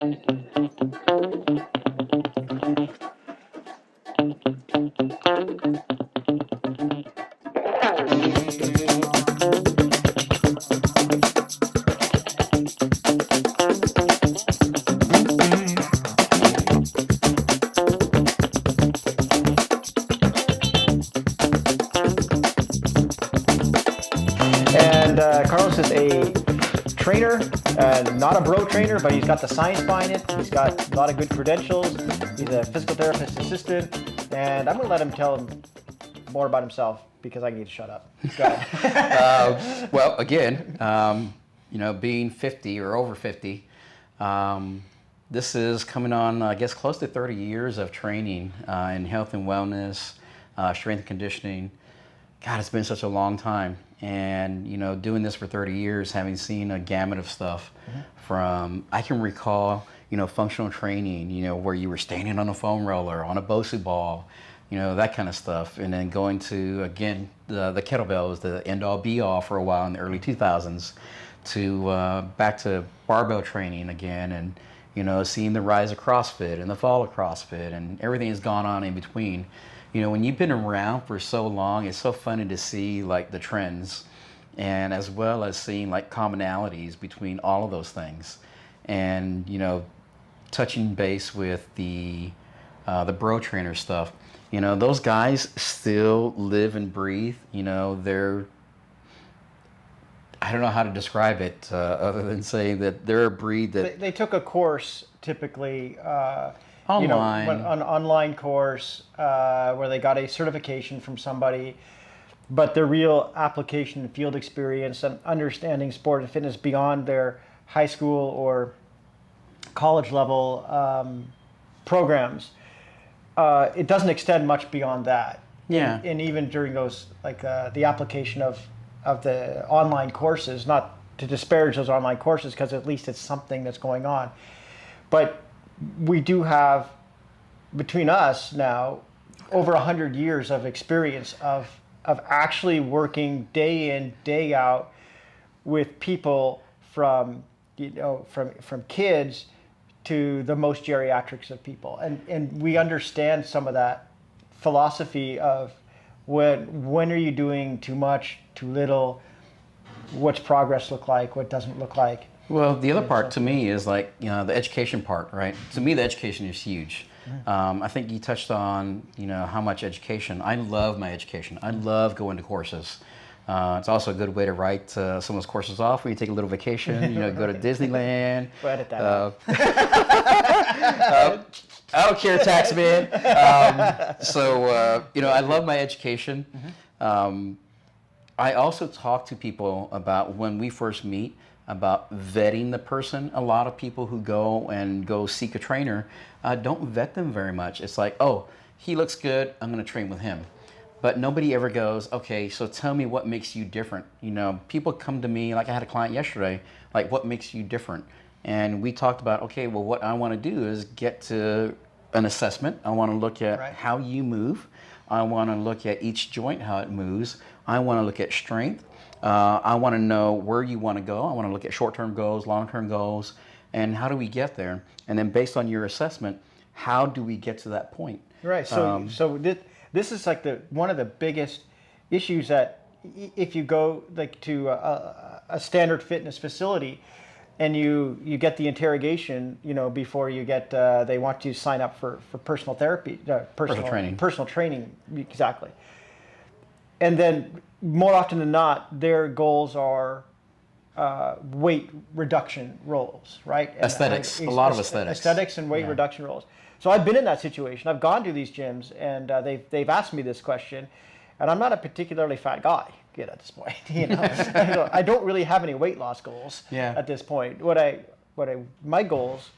And Carlos is a trainer, not a bro trainer, but he's got the science behind it. He's got a lot of good credentials. He's a physical therapist assistant, and I'm going to let him tell him more about himself because I need to shut up. Go ahead. Well, again, being 50 or over 50, this is coming on, I guess, close to 30 years of training in health and wellness, strength and conditioning. God, it's been such a long time. And, doing this for 30 years, having seen a gamut of stuff from, I can recall, functional training, where you were standing on a foam roller, on a Bosu ball, that kind of stuff. And then going to, again, the kettlebells, the end-all be-all for a while in the early 2000s, to back to barbell training again, and, seeing the rise of CrossFit and the fall of CrossFit, and everything has gone on in between. When you've been around for so long, it's so funny to see like the trends, and as well as seeing like commonalities between all of those things. And, touching base with the bro trainer stuff, those guys still live and breathe. They're, I don't know how to describe it other than saying that they're a breed that They took a course typically. online, an online course where they got a certification from somebody, but their real application and field experience and understanding sport and fitness beyond their high school or college level programs, it doesn't extend much beyond that. Yeah. And even during those, like the application of the online courses, not to disparage those online courses, because at least it's something that's going on. But we do have, between us now, over 100 years of experience of actually working day in, day out with people from kids to the most geriatrics of people. And we understand some of that philosophy of when are you doing too much, too little, what's progress look like, what doesn't look like. Well, the other part to me is like, the education part, right? To me, the education is huge. I think you touched on, how much education. I love my education. I love going to courses. It's also a good way to write some of those courses off when you take a little vacation, go to Disneyland. We'll edit that out. I don't care, tax man. I love my education. I also talk to people about when we first meet, about vetting the person. A lot of people who go seek a trainer don't vet them very much. It's like, oh, he looks good, I'm going to train with him. But nobody ever goes, okay, so tell me what makes you different. People come to me, like I had a client yesterday, like, what makes you different? And we talked about, okay, well, what I want to do is get to an assessment. I want to look at how you move. I want to look at each joint, how it moves. I want to look at strength. I want to know where you want to go. I want to look at short-term goals, long-term goals, and how do we get there? And then based on your assessment, how do we get to that point? Right. So this is like one of the biggest issues that if you go like to a standard fitness facility and you get the interrogation, before you get they want you to sign up for personal therapy, personal training, exactly. And then more often than not, their goals are weight reduction roles, right? Aesthetics, a lot of aesthetics. Aesthetics and weight reduction roles. So I've been in that situation. I've gone to these gyms, and they've asked me this question, and I'm not a particularly fat guy yet at this point. I don't really have any weight loss goals at this point. My goals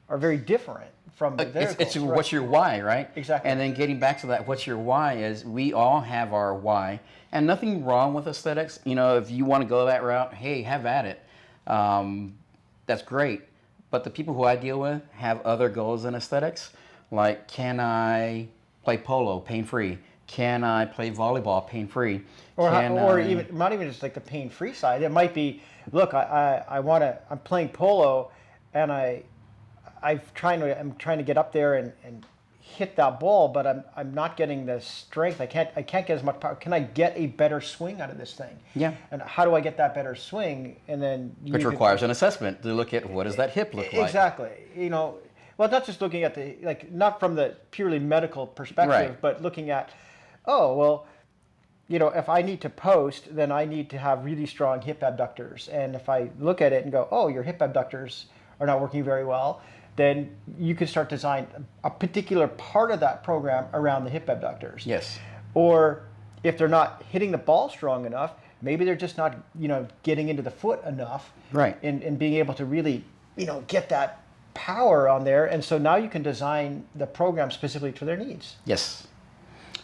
are very different from their goals. It's what's your why, right? Exactly. And then getting back to that, what's your why is we all have our why, and nothing wrong with aesthetics. If you want to go that route, hey, have at it. That's great. But the people who I deal with have other goals in aesthetics, like, can I play polo pain-free? Can I play volleyball pain-free? Or even not even just like the pain-free side. It might be, look, I'm playing polo, and I I'm trying to get up there and hit that ball, but I'm not getting the strength. I can't get as much power. Can I get a better swing out of this thing? Yeah. And how do I get that better swing? And then Which requires an assessment to look at what does that hip look like. Exactly. Well, not just looking at not from the purely medical perspective, Right. but looking at, oh, well, if I need to post, then I need to have really strong hip abductors. And if I look at it and go, oh, your hip abductors are not working very well, then you can start to design a particular part of that program around the hip abductors. Yes. Or if they're not hitting the ball strong enough, maybe they're just not, getting into the foot enough. Right. And being able to really, get that power on there. And so now you can design the program specifically to their needs. Yes.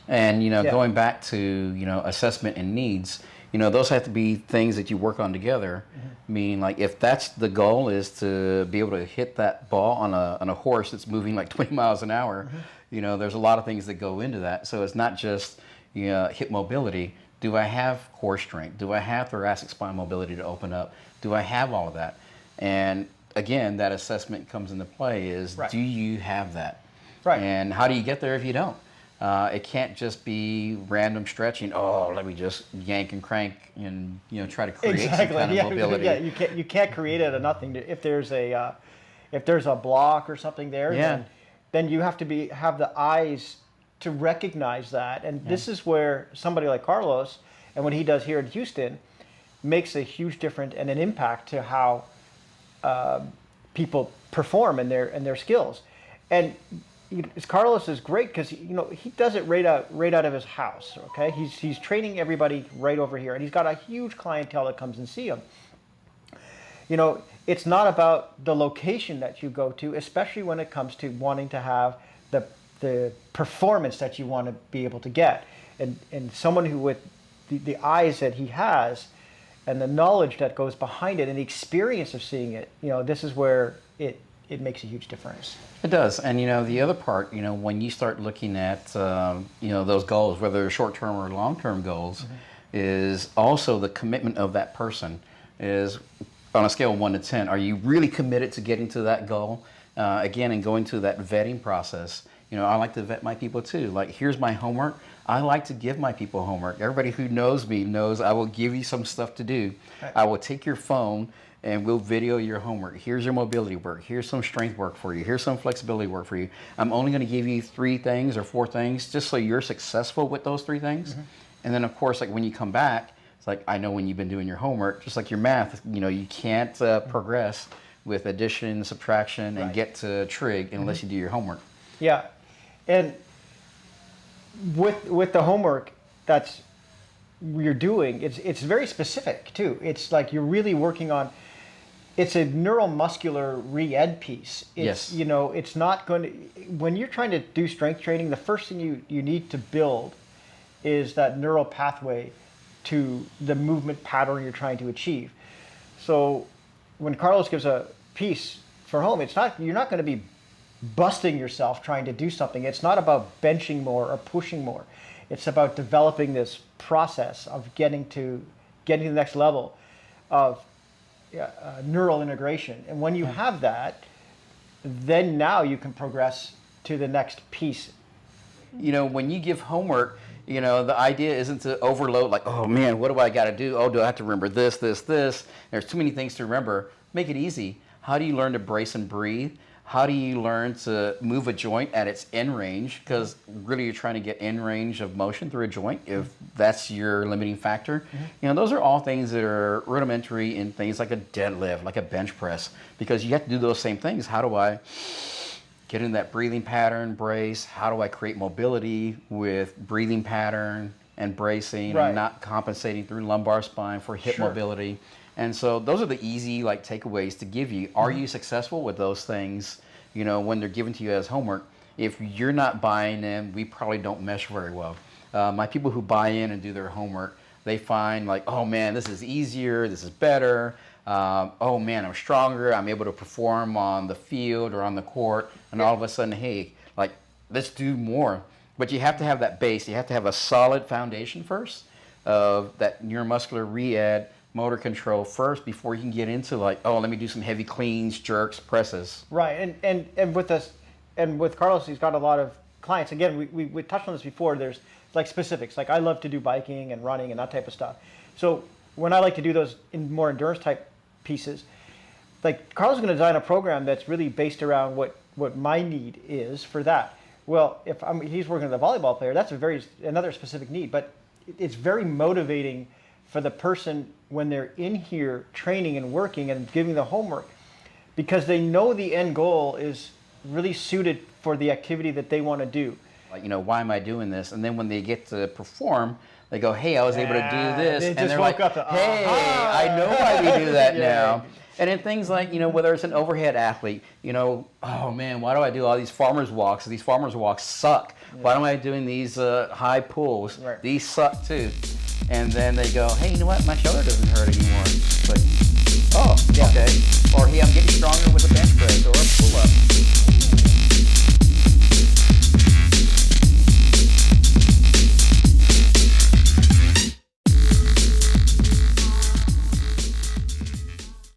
And, going back to, assessment and needs, those have to be things that you work on together. Mm-hmm. Meaning, like, if that's the goal is to be able to hit that ball on a horse that's moving like 20 miles an hour, mm-hmm. There's a lot of things that go into that. So it's not just, hip mobility. Do I have core strength? Do I have thoracic spine mobility to open up? Do I have all of that? And again, that assessment comes into play is, right. Do you have that? Right. And how do you get there if you don't? It can't just be random stretching. Oh, let me just yank and crank and try to create some kind of mobility. Yeah, you can't create it out of nothing. If there's a block or something there, then you have to have the eyes to recognize that. And this is where somebody like Carlos and what he does here in Houston makes a huge difference and an impact to how people perform and their skills. And Carlos is great because he does it right out of his house. Okay, he's training everybody right over here, and he's got a huge clientele that comes and see him. It's not about the location that you go to, especially when it comes to wanting to have the performance that you want to be able to get, and someone who with the eyes that he has, and the knowledge that goes behind it, and the experience of seeing it. This is where it makes a huge difference. It does. And, the other part, when you start looking at, those goals, whether they're short-term or long-term goals, mm-hmm. is also the commitment of that person is on a scale of 1 to 10. Are you really committed to getting to that goal? Again, and going through that vetting process. I like to vet my people too. Like, here's my homework. I like to give my people homework. Everybody who knows me knows I will give you some stuff to do. Right. I will take your phone and we'll video your homework. Here's your mobility work. Here's some strength work for you. Here's some flexibility work for you. I'm only going to give you 3 things or 4 things just so you're successful with those 3 things. Mm-hmm. And then, of course, like when you come back, it's like, I know when you've been doing your homework, just like your math, you can't progress with addition, subtraction, right. and get to trig unless you do your homework. Yeah. And with the homework that's you're doing, it's very specific too. It's like you're really working on. It's a neuromuscular re-ed piece. It's, yes. It's not going to. When you're trying to do strength training, the first thing you need to build is that neural pathway to the movement pattern you're trying to achieve. So when Carlos gives a piece for home, you're not going to be busting yourself trying to do something. It's not about benching more or pushing more. It's about developing this process of getting to the next level of neural integration. And when you have that, then now you can progress to the next piece. When you give homework, the idea isn't to overload, like, oh man, what do I got to do? Oh, do I have to remember this? There's too many things to remember. Make it easy. How do you learn to brace and breathe? How do you learn to move a joint at its end range? Because really you're trying to get end range of motion through a joint if that's your limiting factor. Mm-hmm. Those are all things that are rudimentary in things like a deadlift, like a bench press, because you have to do those same things. How do I get in that breathing pattern, brace? How do I create mobility with breathing pattern and bracing, right. and not compensating through lumbar spine for hip mobility? And so those are the easy takeaways to give you. Are you successful with those things, when they're given to you as homework? If you're not buying in, we probably don't mesh very well. My people who buy in and do their homework, they find oh man, this is easier, this is better. Oh man, I'm stronger, I'm able to perform on the field or on the court. And all of a sudden, hey, let's do more. But you have to have that base. You have to have a solid foundation first of that neuromuscular re-ed, motor control first before you can get into like, oh, let me do some heavy cleans, jerks, presses. Right, and with us, and with Carlos, he's got a lot of clients. Again, we touched on this before. There's like specifics. Like I love to do biking and running and that type of stuff. So when I like to do those in more endurance type pieces, like Carlos is going to design a program that's really based around what my need is for that. Well, if he's working with a volleyball player, that's another specific need. But it's very motivating for the person when they're in here training and working and giving the homework, because they know the end goal is really suited for the activity that they want to do. Like, why am I doing this? And then when they get to perform, they go, hey, I was able to do this. They and just they're woke like, up to, hey, I know why we do that Yeah. now. And in things like, whether it's an overhead athlete, oh man, why do I do all these farmer's walks? These farmer's walks suck. Yeah. Why am I doing these high pulls? Right. These suck too. And then they go, hey, you know what? My shoulder doesn't hurt anymore. It's like, oh, Yeah. okay. Or hey, I'm getting stronger with a bench press or a pull-up.